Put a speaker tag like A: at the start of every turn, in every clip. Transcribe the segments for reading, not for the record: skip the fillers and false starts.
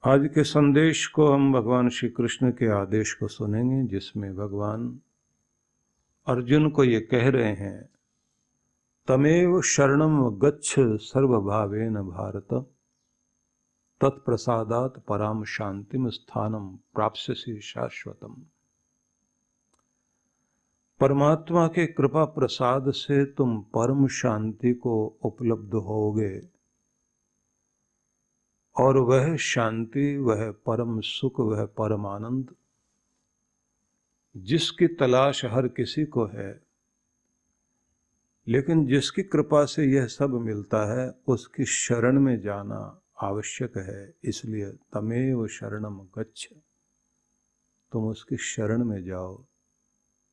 A: आज के संदेश को हम भगवान श्री कृष्ण के आदेश को सुनेंगे, जिसमें भगवान अर्जुन को ये कह रहे हैं, तमेव शरणम गच्छ सर्वभावेन भारत, तत्प्रसादात पराम शांतिम स्थानम प्राप्स्यसि शाश्वतम। परमात्मा के कृपा प्रसाद से तुम परम शांति को उपलब्ध होगे और वह शांति, वह परम सुख, वह परम आनंद जिसकी तलाश हर किसी को है, लेकिन जिसकी कृपा से यह सब मिलता है उसकी शरण में जाना आवश्यक है। इसलिए तमेव शरणम गच्छ, तुम उसकी शरण में जाओ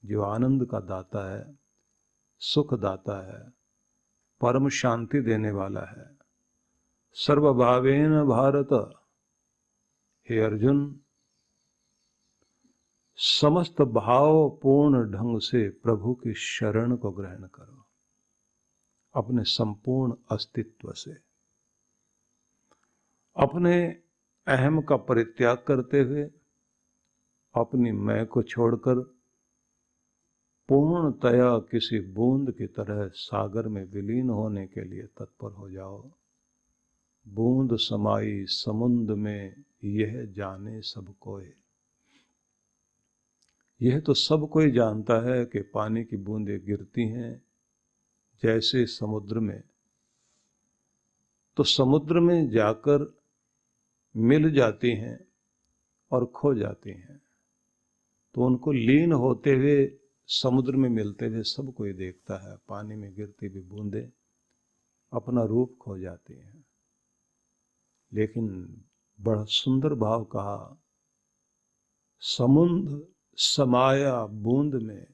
A: जो आनंद का दाता है, सुख दाता है, परम शांति देने वाला है। सर्वभावेन भारत, हे अर्जुन, समस्त भाव पूर्ण ढंग से प्रभु की शरण को ग्रहण करो, अपने संपूर्ण अस्तित्व से, अपने अहम का परित्याग करते हुए, अपनी मैं को छोड़कर पूर्णतया किसी बूंद की तरह सागर में विलीन होने के लिए तत्पर हो जाओ। बूंद समाई समुद्र में, यह जाने सब कोई। यह तो सब कोई जानता है कि पानी की बूंदें गिरती हैं जैसे समुद्र में, तो समुद्र में जाकर मिल जाती हैं और खो जाती हैं। तो उनको लीन होते हुए, समुद्र में मिलते हुए सब कोई देखता है। पानी में गिरती हुई बूंदें अपना रूप खो जाती हैं। लेकिन बड़ा सुंदर भाव कहा, समुद्र समाया बूंद में,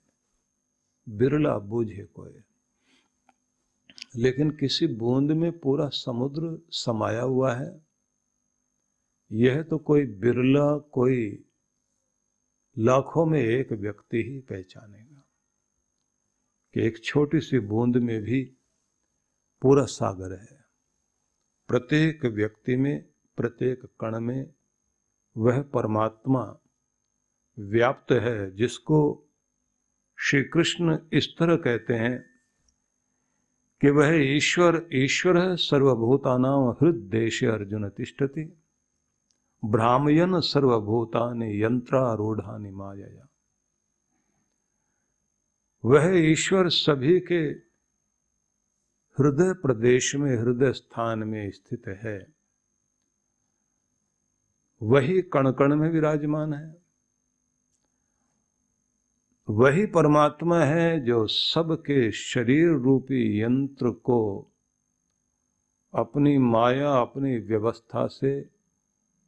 A: बिरला बूझे कोई। लेकिन किसी बूंद में पूरा समुद्र समाया हुआ है, यह तो कोई बिरला, कोई लाखों में एक व्यक्ति ही पहचानेगा कि एक छोटी सी बूंद में भी पूरा सागर है। प्रत्येक व्यक्ति में, प्रत्येक कण में वह परमात्मा व्याप्त है, जिसको श्री कृष्ण इस तरह कहते हैं कि वह ईश्वर ईश्वर है, सर्वभूतानां हृद्देशे अर्जुन तिष्ठति, भ्रामयन् सर्वभूतानि यंत्रारूढ़ानि मायया। वह ईश्वर सभी के हृदय प्रदेश में, हृदय स्थान में स्थित है। वही कण कण में विराजमान है। वही परमात्मा है जो सबके शरीर रूपी यंत्र को अपनी माया, अपनी व्यवस्था से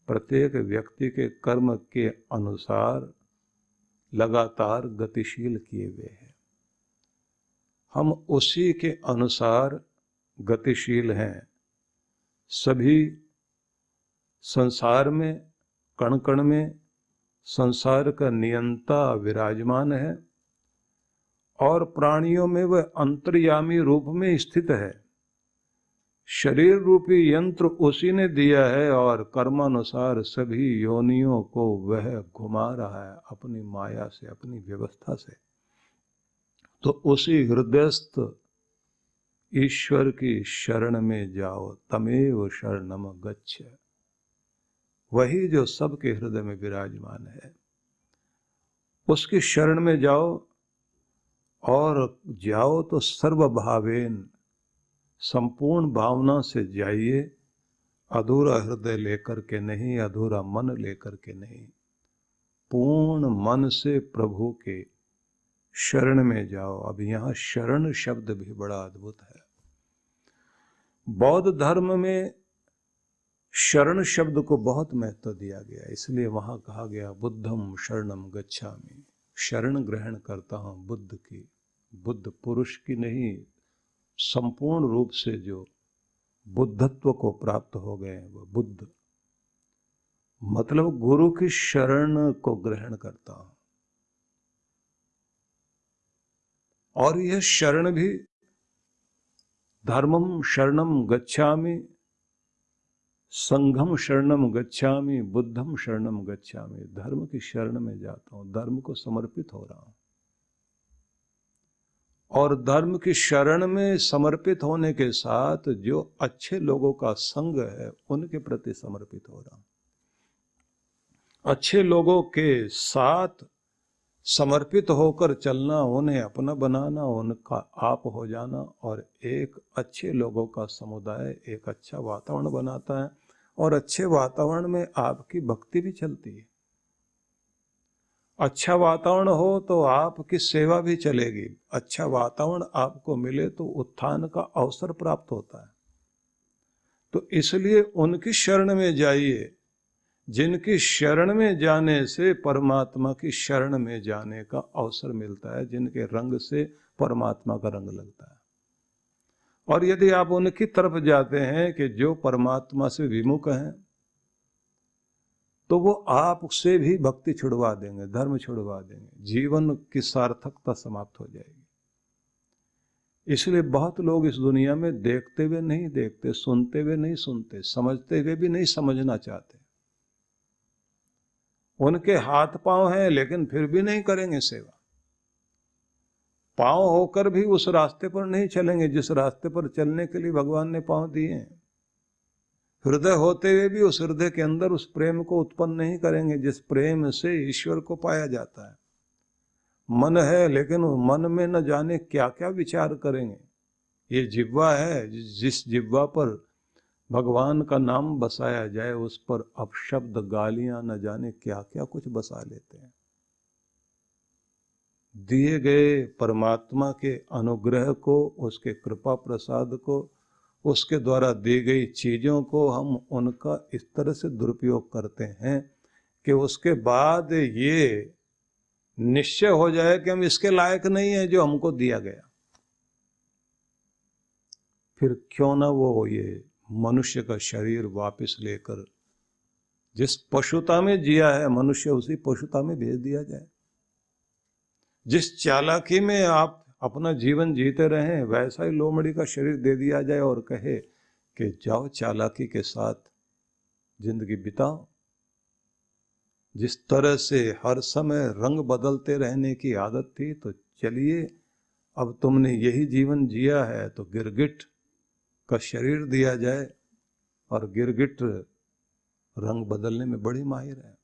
A: प्रत्येक व्यक्ति के कर्म के अनुसार लगातार गतिशील किए हुए हैं। हम उसी के अनुसार गतिशील हैं। सभी संसार में, कण कण में संसार का नियंता विराजमान है और प्राणियों में वह अंतर्यामी रूप में स्थित है। शरीर रूपी यंत्र उसी ने दिया है और कर्मानुसार सभी योनियों को वह घुमा रहा है अपनी माया से, अपनी व्यवस्था से। तो उसी हृदयस्थ ईश्वर की शरण में जाओ, तमेव शरणम गच्छ। वही जो सबके हृदय में विराजमान है, उसकी शरण में जाओ। और जाओ तो सर्वभावेन, संपूर्ण भावना से जाइए, अधूरा हृदय लेकर के नहीं, अधूरा मन लेकर के नहीं। पूर्ण मन से प्रभु के शरण में जाओ। अब यहाँ शरण शब्द भी बड़ा अद्भुत है। बौद्ध धर्म में शरण शब्द को बहुत महत्व दिया गया, इसलिए वहां कहा गया बुद्धम शरणम गच्छामि। शरण ग्रहण करता हूं बुद्ध की, बुद्ध पुरुष की नहीं, संपूर्ण रूप से जो बुद्धत्व को प्राप्त हो गए वो बुद्ध, मतलब गुरु की शरण को ग्रहण करता हूं। और यह शरण भी धर्मम शरणम गच्छामि, संघम शरणम गच्छामि, बुद्धम शरणम गच्छामि। धर्म की शरण में जाता हूं, धर्म को समर्पित हो रहा हूं। और धर्म की शरण में समर्पित होने के साथ जो अच्छे लोगों का संग है उनके प्रति समर्पित हो रहा हूं। अच्छे लोगों के साथ समर्पित होकर चलना, उन्हें अपना बनाना, उनका आप हो जाना, और एक अच्छे लोगों का समुदाय एक अच्छा वातावरण बनाता है। और अच्छे वातावरण में आपकी भक्ति भी चलती है। अच्छा वातावरण हो तो आपकी सेवा भी चलेगी। अच्छा वातावरण आपको मिले तो उत्थान का अवसर प्राप्त होता है। तो इसलिए उनकी शरण में जाइए, जिनकी शरण में जाने से परमात्मा की शरण में जाने का अवसर मिलता है, जिनके रंग से परमात्मा का रंग लगता है। और यदि आप उनकी तरफ जाते हैं कि जो परमात्मा से विमुख हैं, तो वो आपसे भी भक्ति छुड़वा देंगे, धर्म छुड़वा देंगे, जीवन की सार्थकता समाप्त हो जाएगी। इसलिए बहुत लोग इस दुनिया में देखते हुए नहीं देखते, सुनते हुए नहीं सुनते, समझते हुए भी नहीं समझना चाहते। उनके हाथ पांव हैं लेकिन फिर भी नहीं करेंगे सेवा। पांव होकर भी उस रास्ते पर नहीं चलेंगे जिस रास्ते पर चलने के लिए भगवान ने पांव दिए हैं। हृदय होते हुए भी उस हृदय के अंदर उस प्रेम को उत्पन्न नहीं करेंगे जिस प्रेम से ईश्वर को पाया जाता है। मन है लेकिन मन में न जाने क्या क्या विचार करेंगे। ये जिह्वा है, जिस जिह्वा पर भगवान का नाम बसाया जाए उस पर अपशब्द, गालियां, न जाने क्या क्या कुछ बसा लेते हैं। दिए गए परमात्मा के अनुग्रह को, उसके कृपा प्रसाद को, उसके द्वारा दी गई चीजों को हम उनका इस तरह से दुरुपयोग करते हैं कि उसके बाद ये निश्चय हो जाए कि हम इसके लायक नहीं है जो हमको दिया गया। फिर क्यों ना वो ये मनुष्य का शरीर वापस लेकर जिस पशुता में जिया है मनुष्य, उसी पशुता में भेज दिया जाए। जिस चालाकी में आप अपना जीवन जीते रहें वैसा ही लोमड़ी का शरीर दे दिया जाए और कहे कि जाओ चालाकी के साथ जिंदगी बिताओ। जिस तरह से हर समय रंग बदलते रहने की आदत थी, तो चलिए अब तुमने यही जीवन जिया है तो गिरगिट का शरीर दिया जाए। और गिरगिट रंग बदलने में बड़ी माहिर है,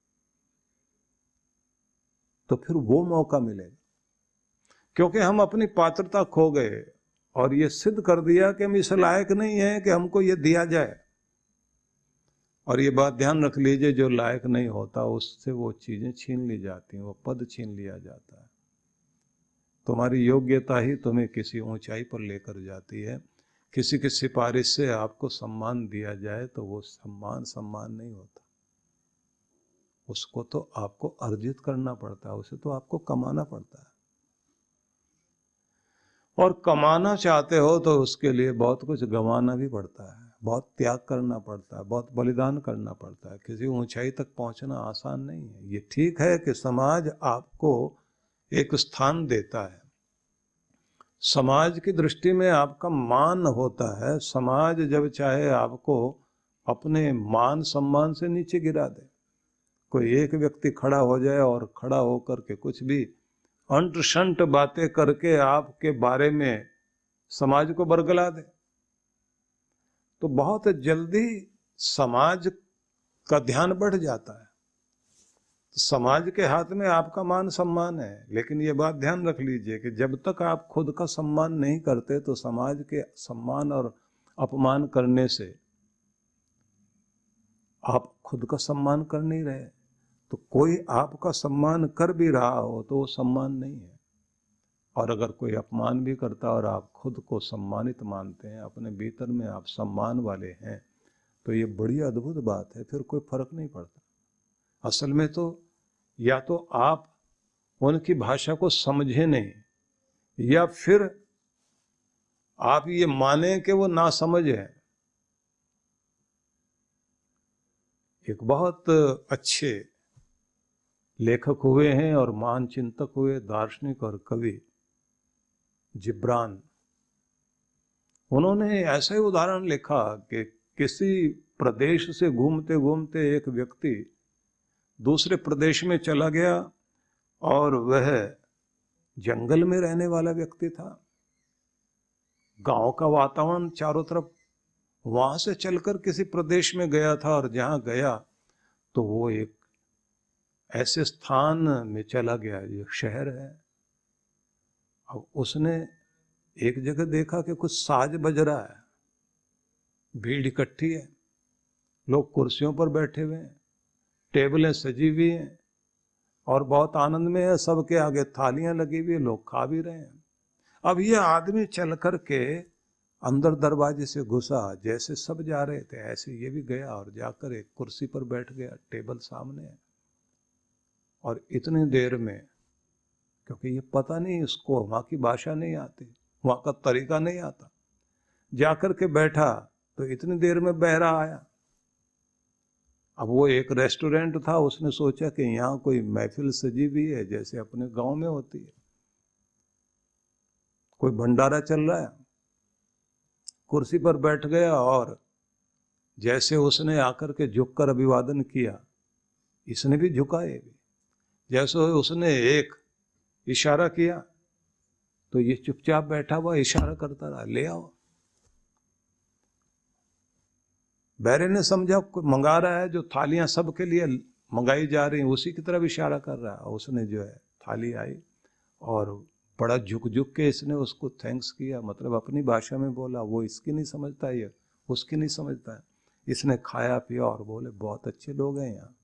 A: तो फिर वो मौका मिलेगा। क्योंकि हम अपनी पात्रता खो गए और ये सिद्ध कर दिया कि हम इस लायक नहीं है कि हमको ये दिया जाए। और ये बात ध्यान रख लीजिए, जो लायक नहीं होता उससे वो चीजें छीन ली जाती हैं, वो पद छीन लिया जाता है। तुम्हारी योग्यता ही तुम्हें किसी ऊंचाई पर लेकर जाती है। किसी की सिफारिश से आपको सम्मान दिया जाए तो वो सम्मान नहीं होता। उसको तो आपको अर्जित करना पड़ता है, उसे तो आपको कमाना पड़ता है। और कमाना चाहते हो तो उसके लिए बहुत कुछ गंवाना भी पड़ता है, बहुत त्याग करना पड़ता है, बहुत बलिदान करना पड़ता है। किसी ऊंचाई तक पहुंचना आसान नहीं है। ये ठीक है कि समाज आपको एक स्थान देता है, समाज की दृष्टि में आपका मान होता है। समाज जब चाहे आपको अपने मान सम्मान से नीचे गिरा दे। कोई एक व्यक्ति खड़ा हो जाए और खड़ा होकर के कुछ भी अंट शंट बातें करके आपके बारे में समाज को बरगला दे, तो बहुत जल्दी समाज का ध्यान बढ़ जाता है। तो समाज के हाथ में आपका मान सम्मान है, लेकिन ये बात ध्यान रख लीजिए कि जब तक आप खुद का सम्मान नहीं करते तो समाज के सम्मान और अपमान करने से आप खुद का सम्मान कर नहीं रहे। तो कोई आपका सम्मान कर भी रहा हो तो वो सम्मान नहीं है। और अगर कोई अपमान भी करता और आप खुद को सम्मानित मानते हैं, अपने भीतर में आप सम्मान वाले हैं, तो ये बड़ी अद्भुत बात है। फिर कोई फर्क नहीं पड़ता। असल में तो या तो आप उनकी भाषा को समझे नहीं, या फिर आप ये माने कि वो ना समझ है। एक बहुत अच्छे लेखक हुए हैं और महान चिंतक हुए, दार्शनिक और कवि जिब्रान। उन्होंने ऐसा ही उदाहरण लिखा कि किसी प्रदेश से घूमते घूमते एक व्यक्ति दूसरे प्रदेश में चला गया और वह जंगल में रहने वाला व्यक्ति था। गांव का वातावरण चारों तरफ, वहां से चलकर किसी प्रदेश में गया था और जहां गया तो वो एक ऐसे स्थान में चला गया, एक शहर है। अब उसने एक जगह देखा कि कुछ साज बज रहा है, भीड़ इकट्ठी है, लोग कुर्सियों पर बैठे हुए हैं, टेबलें सजी हुई हैं और बहुत आनंद में है, सबके आगे थालियां लगी हुई है, लोग खा भी रहे हैं। अब ये आदमी चल कर के अंदर दरवाजे से घुसा, जैसे सब जा रहे थे ऐसे ये भी गया और जाकर एक कुर्सी पर बैठ गया, टेबल सामने है। और इतनी देर में, क्योंकि ये पता नहीं, इसको वहाँ की भाषा नहीं आती, वहाँ का तरीका नहीं आता, जाकर के बैठा तो इतनी देर में बहरा आया। अब वो एक रेस्टोरेंट था, उसने सोचा कि यहाँ कोई महफिल सजी हुई है जैसे अपने गांव में होती है, कोई भंडारा चल रहा है। कुर्सी पर बैठ गया और जैसे उसने आकर के झुककर अभिवादन किया, इसने भी झुका। ये भी जैसे उसने एक इशारा किया तो ये चुपचाप बैठा हुआ इशारा करता रहा, ले आओ। बैरे ने समझा कोई मंगा रहा है, जो थालियां सबके लिए मंगाई जा रही हैं उसी की तरफ इशारा कर रहा है। उसने जो है थाली आई और बड़ा झुक झुक के इसने उसको थैंक्स किया, मतलब अपनी भाषा में बोला। वो इसकी नहीं समझता, ये उसकी नहीं समझता है। इसने खाया पिया और बोले बहुत अच्छे लोग हैं यहाँ,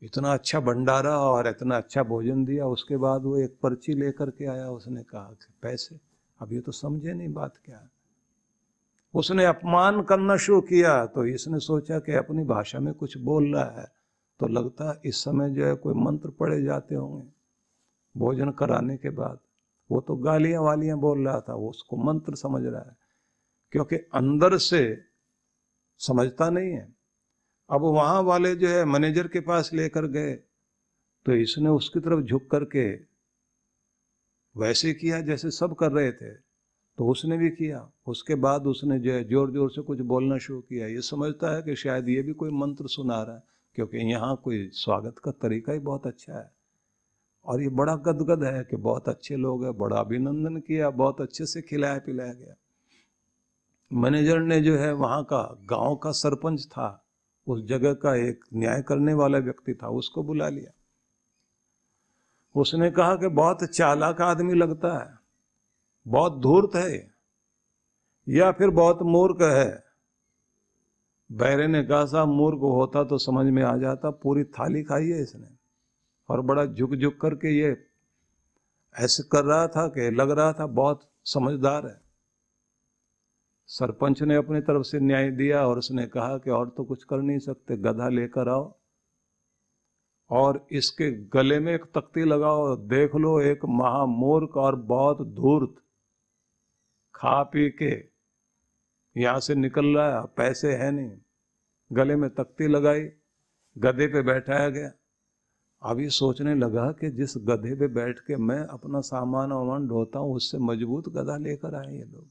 A: इतना अच्छा भंडारा और इतना अच्छा भोजन दिया। उसके बाद वो एक पर्ची लेकर के आया, उसने कहा कि पैसे। अब ये तो समझे नहीं बात क्या है। उसने अपमान करना शुरू किया तो इसने सोचा कि अपनी भाषा में कुछ बोल रहा है, तो लगता इस समय जो है कोई मंत्र पढ़े जाते होंगे भोजन कराने के बाद। वो तो गालियां वालियां बोल रहा था, वो उसको मंत्र समझ रहा है, क्योंकि अंदर से समझता नहीं है। अब वहां वाले जो है मैनेजर के पास लेकर गए तो इसने उसकी तरफ झुक करके वैसे किया जैसे सब कर रहे थे, तो उसने भी किया। उसके बाद उसने जो है जोर जोर से कुछ बोलना शुरू किया। ये समझता है कि शायद ये भी कोई मंत्र सुना रहा है, क्योंकि यहाँ कोई स्वागत का तरीका ही बहुत अच्छा है। और ये बड़ा गदगद है कि बहुत अच्छे लोग हैं, बड़ा अभिनंदन किया, बहुत अच्छे से खिलाया पिलाया गया। मैनेजर ने जो है वहाँ का गांव का सरपंच था, उस जगह का एक न्याय करने वाला व्यक्ति था, उसको बुला लिया। उसने कहा कि बहुत चालाक आदमी लगता है, बहुत धूर्त है या फिर बहुत मूर्ख है। बैरे ने कहा साहब मूर्ख होता तो समझ में आ जाता, पूरी थाली खाई है इसने और बड़ा झुक झुक करके ये ऐसे कर रहा था कि लग रहा था बहुत समझदार है। सरपंच ने अपनी तरफ से न्याय दिया और उसने कहा कि और तो कुछ कर नहीं सकते, गधा लेकर आओ और इसके गले में एक तख्ती लगाओ, देख लो एक महामूर्ख और बहुत धूर्त खा पी के यहां से निकल रहा है, पैसे है नहीं। गले में तख्ती लगाई, गधे पे बैठाया गया। अब ये सोचने लगा कि जिस गधे पे बैठ के मैं अपना सामान वामान ढोता हूं, उससे मजबूत गधा लेकर आए ये लोग।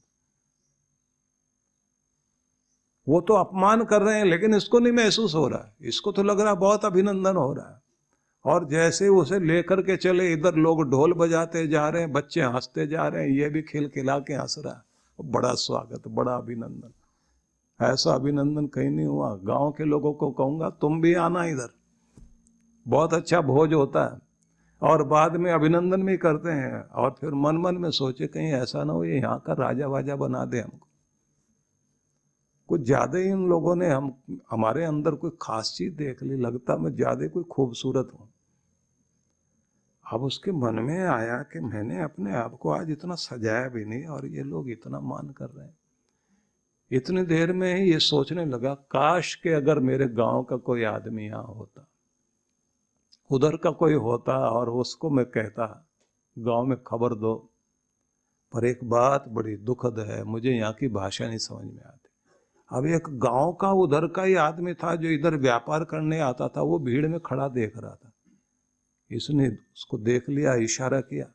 A: वो तो अपमान कर रहे हैं लेकिन इसको नहीं महसूस हो रहा है, इसको तो लग रहा है बहुत अभिनंदन हो रहा है। और जैसे उसे लेकर के चले, इधर लोग ढोल बजाते जा रहे हैं, बच्चे हंसते जा रहे हैं, ये भी खिलखिला के हंस रहा है। बड़ा स्वागत, बड़ा अभिनंदन। ऐसा अभिनंदन कहीं नहीं हुआ। गांव के लोगों को कहूंगा तुम भी आना इधर, बहुत अच्छा भोज होता है। और बाद में अभिनंदन भी करते हैं और फिर मन मन में सोचे कहीं ऐसा ना हो ये यहाँ का राजा वाजा बना दे हमको। कुछ ज्यादा ही इन लोगों ने हमारे अंदर कोई खास चीज देख ली, लगता मैं ज्यादा कोई खूबसूरत हूं। अब उसके मन में आया कि मैंने अपने आप को आज इतना सजाया भी नहीं और ये लोग इतना मान कर रहे हैं। इतनी देर में ही ये सोचने लगा, काश के अगर मेरे गांव का कोई आदमी यहाँ होता, उधर का कोई होता और उसको मैं कहता गांव में खबर दो। पर एक बात बड़ी दुखद है, मुझे यहाँ की भाषा नहीं समझ में आती। अब एक गांव का उधर का ही आदमी था जो इधर व्यापार करने आता था, वो भीड़ में खड़ा देख रहा था। इसने उसको देख लिया, इशारा किया।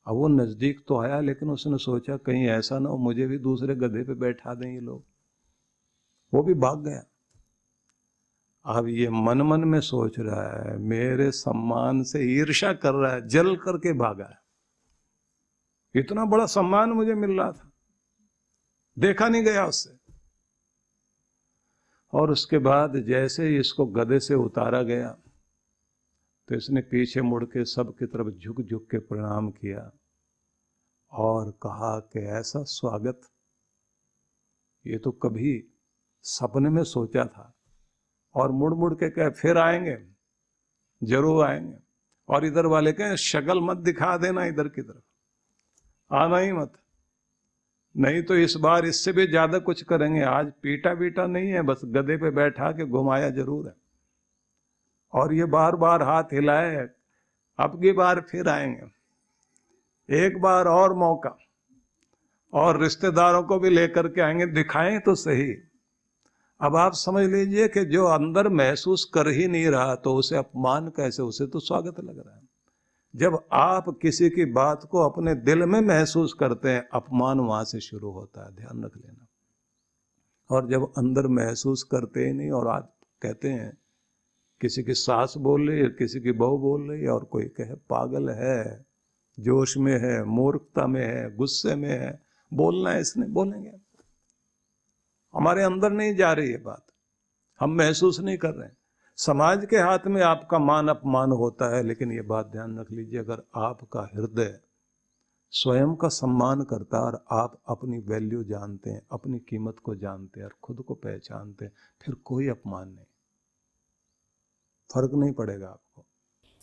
A: अब वो नजदीक तो आया, लेकिन उसने सोचा कहीं ऐसा ना हो मुझे भी दूसरे गधे पे बैठा दें ये लोग। वो भी भाग गया। अब ये मन मन में सोच रहा है मेरे सम्मान से ईर्ष्या कर रहा है, जल करके भागा है। इतना बड़ा सम्मान मुझे मिल रहा था, देखा नहीं गया उससे। और उसके बाद जैसे ही इसको गधे से उतारा गया तो इसने पीछे मुड़ के सबकी तरफ झुक झुक के प्रणाम किया और कहा कि ऐसा स्वागत ये तो कभी सपने में सोचा था। और मुड़ मुड़ के कहे फिर आएंगे, जरूर आएंगे। और इधर वाले कहें शक्ल मत दिखा देना इधर की तरफ, आना ही मत, नहीं तो इस बार इससे भी ज्यादा कुछ करेंगे। आज पीटा बीटा नहीं है, बस गधे पे बैठा के घुमाया जरूर है। और ये बार बार हाथ हिलाए, अब की बार फिर आएंगे, एक बार और मौका, और रिश्तेदारों को भी लेकर के आएंगे, दिखाएं तो सही। अब आप समझ लीजिए कि जो अंदर महसूस कर ही नहीं रहा तो उसे अपमान कैसे, उसे तो स्वागत लग रहा है। जब आप किसी की बात को अपने दिल में महसूस करते हैं, अपमान वहां से शुरू होता है, ध्यान रख लेना। और जब अंदर महसूस करते ही नहीं, और आप कहते हैं किसी की सास बोल रही है, किसी की बहू बोल रही है, और कोई कहे पागल है, जोश में है, मूर्खता में है, गुस्से में है, बोलना है इसने, बोलेंगे। हमारे अंदर नहीं जा रही है बात, हम महसूस नहीं कर रहे हैं। समाज के हाथ में आपका मान अपमान होता है, लेकिन ये बात ध्यान रख लीजिए, अगर आपका हृदय स्वयं का सम्मान करता है और आप अपनी वैल्यू जानते हैं, अपनी कीमत को जानते हैं और खुद को पहचानते हैं, फिर कोई अपमान नहीं, फर्क नहीं पड़ेगा आपको।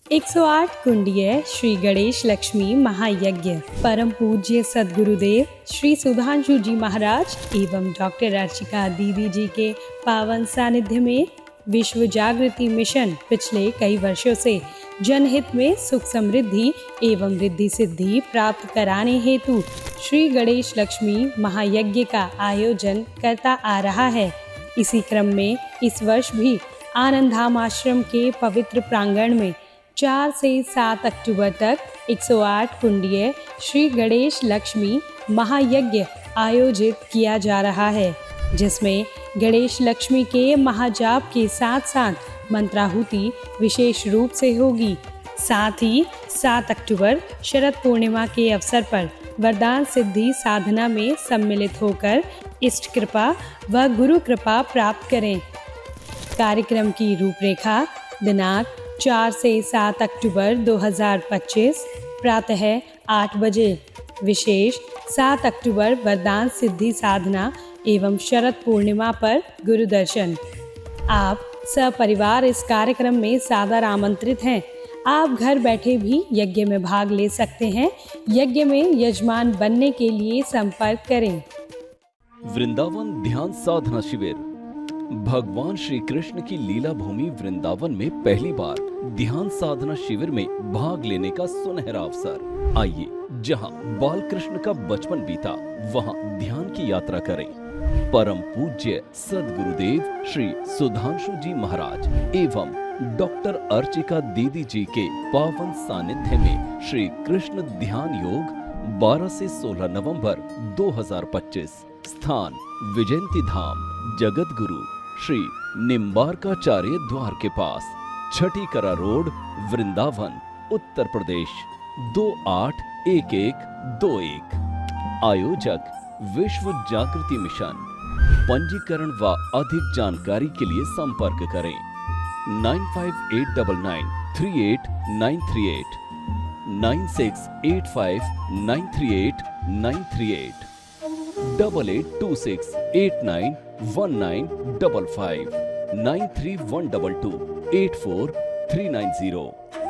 B: 108 कुंडीय श्री गणेश लक्ष्मी महायज्ञ परम पूज्य सद्गुरुदेव श्री सुधांशु जी महाराज एवं डॉक्टर अर्चिका दीदी जी के पावन सानिध्य में विश्व जागृति मिशन पिछले कई वर्षों से जनहित में सुख समृद्धि एवं रिद्धि सिद्धि प्राप्त कराने हेतु श्री गणेश लक्ष्मी महायज्ञ का आयोजन करता आ रहा है। इसी क्रम में इस वर्ष भी आनंद धाम आश्रम के पवित्र प्रांगण में 4 से 7 अक्टूबर तक 108 कुंडीय श्री गणेश लक्ष्मी महायज्ञ आयोजित किया जा रहा है, जिसमें गणेश लक्ष्मी के महाजाप के साथ साथ मंत्राहुति विशेष रूप से होगी। साथ ही 7 अक्टूबर शरद पूर्णिमा के अवसर पर वरदान सिद्धि साधना में सम्मिलित होकर इष्ट कृपा व गुरु कृपा प्राप्त करें। कार्यक्रम की रूपरेखा दिनांक 4 से 7 अक्टूबर 2025 प्रातः 8 बजे। विशेष 7 अक्टूबर वरदान सिद्धि साधना एवं शरद पूर्णिमा पर गुरु दर्शन। आप सपरिवार इस कार्यक्रम में सादर आमंत्रित हैं। आप घर बैठे भी यज्ञ में भाग ले सकते हैं। यज्ञ में यजमान बनने के लिए संपर्क करें।
C: वृंदावन ध्यान साधना शिविर भगवान श्री कृष्ण की लीला भूमि वृंदावन में पहली बार ध्यान साधना शिविर में भाग लेने का सुनहरा अवसर। आइए, जहां बाल कृष्ण का बचपन बीता वहां ध्यान की यात्रा करें। परम पूज्य सद्गुरुदेव श्री सुधांशु जी महाराज एवं डॉक्टर अर्चिका दीदी जी के पावन सानिध्य में श्री कृष्ण ध्यान योग 12 से 16 नवंबर 2025। स्थान विजयंती धाम, जगत गुरु श्री निम्बारकाचार्य द्वार के पास, छठी करा रोड, वृंदावन, उत्तर प्रदेश 281121। आयोजक विश्व जागृति मिशन। पंजीकरण व अधिक जानकारी के लिए संपर्क करें 9589938938 9685938938 8826891955 9312284390।